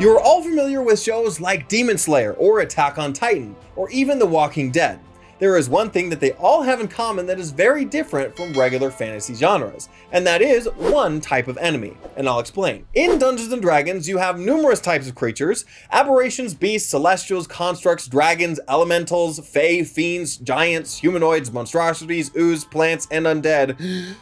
You are all familiar with shows like Demon Slayer or Attack on Titan, or even The Walking Dead. There is one thing that they all have in common that is very different from regular fantasy genres, and that is one type of enemy, and I'll explain. In Dungeons & Dragons, you have numerous types of creatures: aberrations, beasts, celestials, constructs, dragons, elementals, fae, fiends, giants, humanoids, monstrosities, ooze, plants, and undead.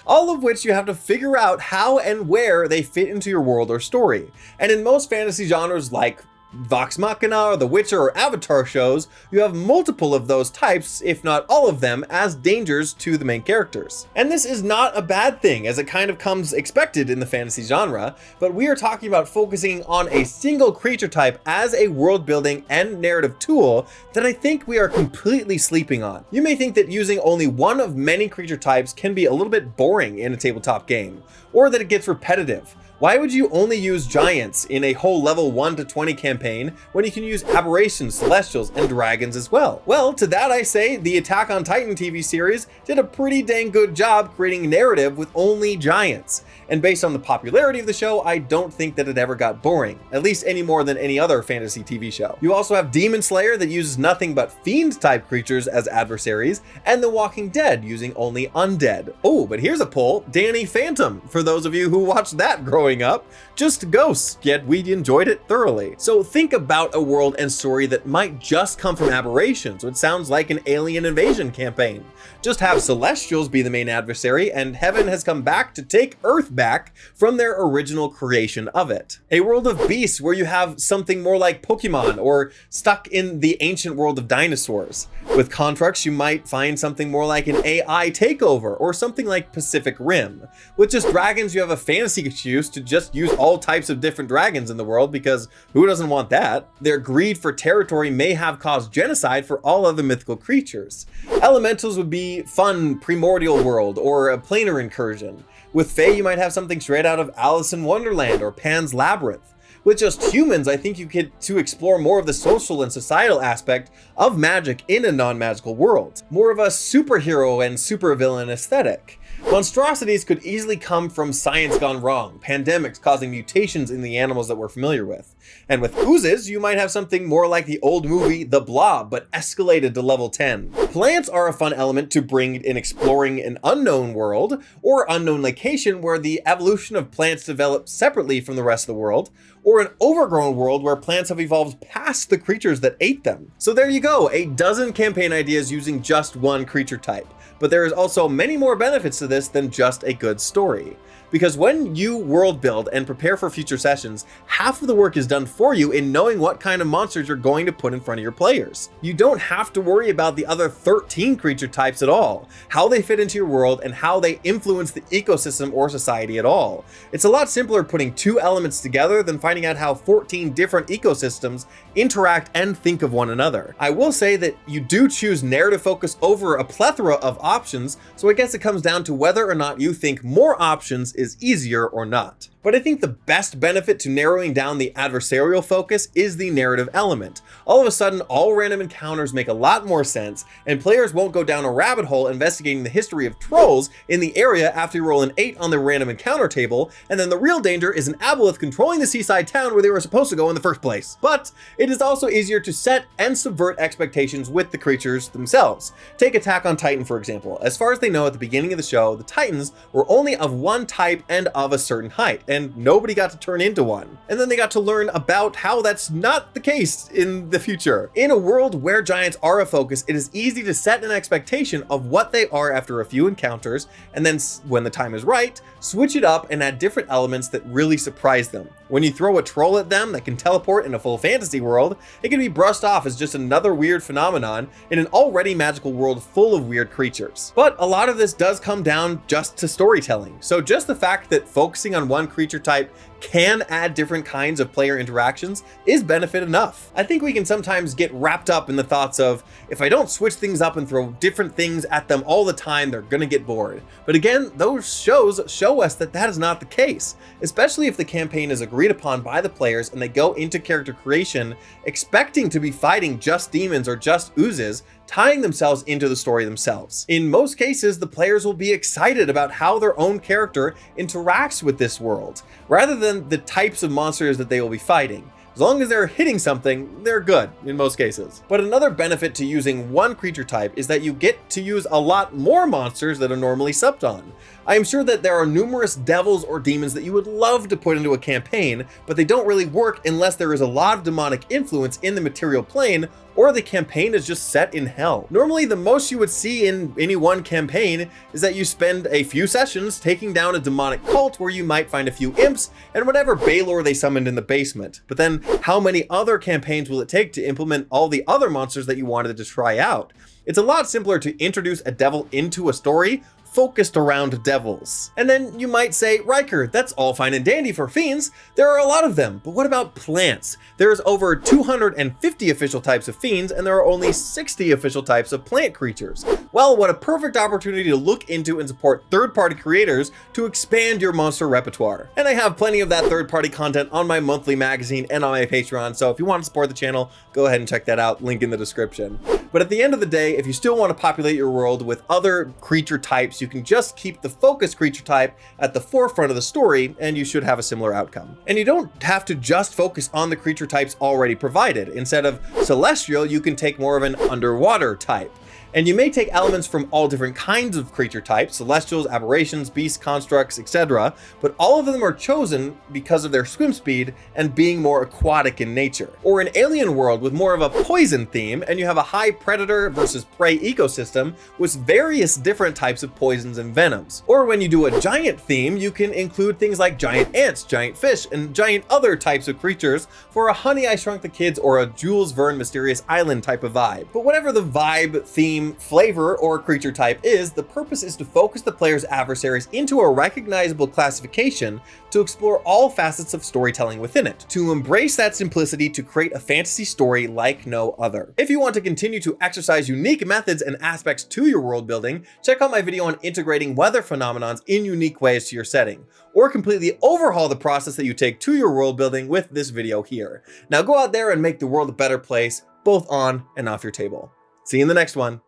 All of which you have to figure out how and where they fit into your world or story. And in most fantasy genres like Vox Machina or The Witcher or Avatar shows, you have multiple of those types, if not all of them, as dangers to the main characters. And this is not a bad thing, as it kind of comes expected in the fantasy genre, but we are talking about focusing on a single creature type as a world building and narrative tool that I think we are completely sleeping on. You may think that using only one of many creature types can be a little bit boring in a tabletop game, or that it gets repetitive. Why would you only use giants in a whole level 1 to 20 campaign when you can use aberrations, celestials, and dragons as well? Well, to that I say the Attack on Titan TV series did a pretty dang good job creating narrative with only giants. And based on the popularity of the show, I don't think that it ever got boring, at least any more than any other fantasy TV show. You also have Demon Slayer that uses nothing but fiend-type creatures as adversaries, and The Walking Dead using only undead. Oh, but here's a poll: Danny Phantom, for those of you who watched that growing up. Just ghosts, yet we enjoyed it thoroughly. So think about a world and story that might just come from aberrations, which sounds like an alien invasion campaign. Just have celestials be the main adversary, and heaven has come back to take Earth back from their original creation of it. A world of beasts where you have something more like Pokemon, or stuck in the ancient world of dinosaurs. With constructs, you might find something more like an AI takeover, or something like Pacific Rim. With just dragons, you have a fantasy excuse to just use all types of different dragons in the world, because who doesn't want that? Their greed for territory may have caused genocide for all other mythical creatures. Elementals would be fun primordial world, or a planar incursion. With fae, you might have something straight out of Alice in Wonderland or Pan's Labyrinth. With just humans, I think you get to explore more of the social and societal aspect of magic in a non-magical world. More of a superhero and supervillain aesthetic. Monstrosities could easily come from science gone wrong, pandemics causing mutations in the animals that we're familiar with. And with oozes, you might have something more like the old movie The Blob, but escalated to level 10. Plants are a fun element to bring in exploring an unknown world, or unknown location where the evolution of plants develops separately from the rest of the world, or an overgrown world where plants have evolved past the creatures that ate them. So there you go, a dozen campaign ideas using just one creature type. But there is also many more benefits to this than just a good story. Because when you world build and prepare for future sessions, half of the work is done for you in knowing what kind of monsters you're going to put in front of your players. You don't have to worry about the other 13 creature types at all, how they fit into your world, and how they influence the ecosystem or society at all. It's a lot simpler putting two elements together than finding out how 14 different ecosystems interact and think of one another. I will say that you do choose narrative focus over a plethora of options, so I guess it comes down to whether or not you think more options is easier or not. But I think the best benefit to narrowing down the adversarial focus is the narrative element. All of a sudden, all random encounters make a lot more sense, and players won't go down a rabbit hole investigating the history of trolls in the area after you roll an 8 on the random encounter table, and then the real danger is an aboleth controlling the seaside town where they were supposed to go in the first place. But it is also easier to set and subvert expectations with the creatures themselves. Take Attack on Titan, for example. As far as they know at the beginning of the show, the Titans were only of one type and of a certain height, and nobody got to turn into one. And then they got to learn about how that's not the case in the future. In a world where giants are a focus, it is easy to set an expectation of what they are after a few encounters, and then when the time is right, switch it up and add different elements that really surprise them. When you throw a troll at them that can teleport in a full fantasy world, it can be brushed off as just another weird phenomenon in an already magical world full of weird creatures. But a lot of this does come down just to storytelling. So just the fact that focusing on one creature type can add different kinds of player interactions is benefit enough. I think we can sometimes get wrapped up in the thoughts of, if I don't switch things up and throw different things at them all the time, they're gonna get bored. But again, those shows show us that that is not the case, especially if the campaign is agreed upon by the players and they go into character creation expecting to be fighting just demons or just oozes, tying themselves into the story themselves. In most cases, the players will be excited about how their own character interacts with this world, rather than the types of monsters that they will be fighting. As long as they're hitting something, they're good in most cases. But another benefit to using one creature type is that you get to use a lot more monsters that are normally supped on. I am sure that there are numerous devils or demons that you would love to put into a campaign, but they don't really work unless there is a lot of demonic influence in the material plane, or the campaign is just set in hell. Normally, the most you would see in any one campaign is that you spend a few sessions taking down a demonic cult where you might find a few imps and whatever Baylor they summoned in the basement. But then how many other campaigns will it take to implement all the other monsters that you wanted to try out? It's a lot simpler to introduce a devil into a story focused around devils. And then you might say, Riker, that's all fine and dandy for fiends. There are a lot of them, but what about plants? There's over 250 official types of fiends, and there are only 60 official types of plant creatures. Well, what a perfect opportunity to look into and support third-party creators to expand your monster repertoire. And I have plenty of that third-party content on my monthly magazine and on my Patreon, so if you want to support the channel, go ahead and check that out, link in the description. But at the end of the day, if you still want to populate your world with other creature types, you can just keep the focus creature type at the forefront of the story, and you should have a similar outcome. And you don't have to just focus on the creature types already provided. Instead of celestial, you can take more of an underwater type. And you may take elements from all different kinds of creature types, celestials, aberrations, beasts, constructs, etc., but all of them are chosen because of their swim speed and being more aquatic in nature. Or an alien world with more of a poison theme, and you have a high predator versus prey ecosystem with various different types of poisons and venoms. Or when you do a giant theme, you can include things like giant ants, giant fish, and giant other types of creatures for a Honey, I Shrunk the Kids or a Jules Verne Mysterious Island type of vibe. But whatever the vibe, theme, flavor, or creature type is, the purpose is to focus the player's adversaries into a recognizable classification to explore all facets of storytelling within it, to embrace that simplicity to create a fantasy story like no other. If you want to continue to exercise unique methods and aspects to your world building, check out my video on integrating weather phenomenons in unique ways to your setting, or completely overhaul the process that you take to your world building with this video here. Now go out there and make the world a better place, both on and off your table. See you in the next one.